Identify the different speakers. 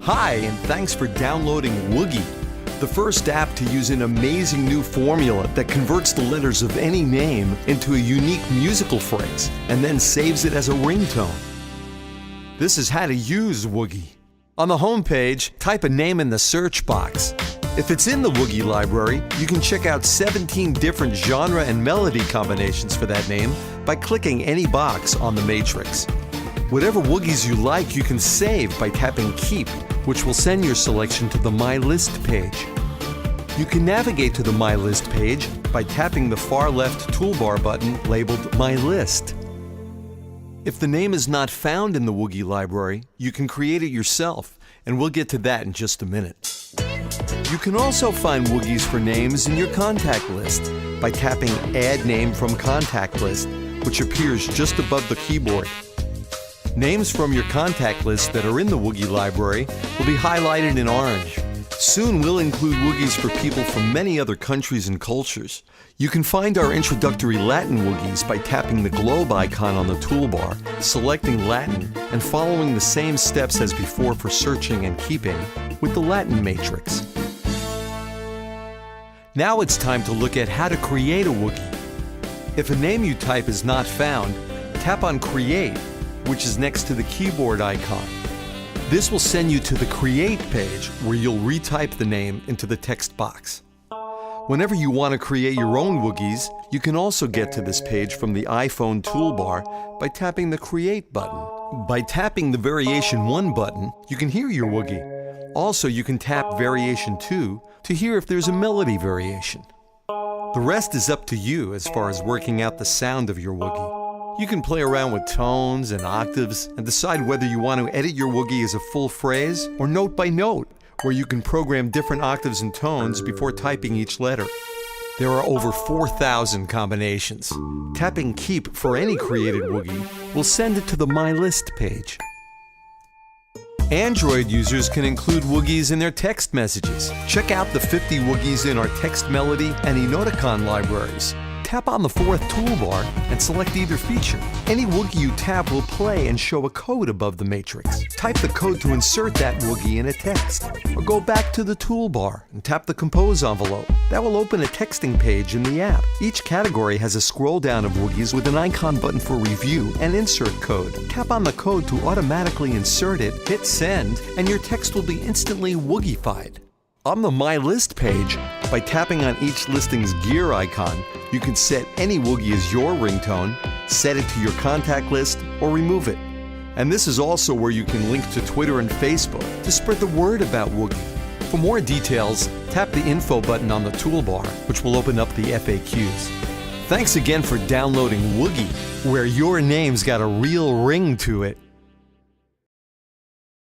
Speaker 1: Hi, and thanks for downloading Woogey, the first app to use an amazing new formula that converts the letters of any name into a unique musical phrase and then saves it as a ringtone. This is how to use Woogey. On the home page, type a name in the search box. If it's in the Woogey library, you can check out 17 different genre and melody combinations for that name by clicking any box on the matrix. Whatever Woogies you like, you can save by tapping Keep, which will send your selection to the My List page. You can navigate to the My List page by tapping the far left toolbar button labeled My List. If the name is not found in the Woogey library, you can create it yourself, and we'll get to that in just a minute. You can also find Woogies for names in your contact list by tapping Add Name from Contact List, which appears just above the keyboard. Names from your contact list that are in the Woogey library will be highlighted in orange. Soon we'll include Woogies for people from many other countries and cultures. You can find our introductory Latin Woogies by tapping the globe icon on the toolbar, selecting Latin, and following the same steps as before for searching and keeping with the Latin matrix. Now it's time to look at how to create a Woogey. If a name you type is not found, tap on Create, which is next to the keyboard icon. This will send you to the Create page where you'll retype the name into the text box. Whenever you want to create your own Woogies, you can also get to this page from the iPhone toolbar by tapping the Create button. By tapping the Variation 1 button, you can hear your Woogey. Also, you can tap Variation 2 to hear if there's a melody variation. The rest is up to you as far as working out the sound of your Woogey. You can play around with tones and octaves and decide whether you want to edit your Woogey as a full phrase or note by note, where you can program different octaves and tones before typing each letter. There are over 4,000 combinations. Tapping Keep for any created Woogey will send it to the My List page. Android users can include Woogies in their text messages. Check out the 50 Woogies in our Text Melody and Emoticon libraries. Tap on the fourth toolbar and select either feature. Any Woogey you tap will play and show a code above the matrix. Type the code to insert that Woogey in a text. Or go back to the toolbar and tap the Compose envelope. That will open a texting page in the app. Each category has a scroll down of Woogies with an icon button for review and insert code. Tap on the code to automatically insert it, hit send, and your text will be instantly Woogified. On the My List page, by tapping on each listing's gear icon, you can set any Woogey as your ringtone, set it to your contact list, or remove it. And this is also where you can link to Twitter and Facebook to spread the word about Woogey. For more details, tap the info button on the toolbar, which will open up the FAQs. Thanks again for downloading Woogey, where your name's got a real ring to it.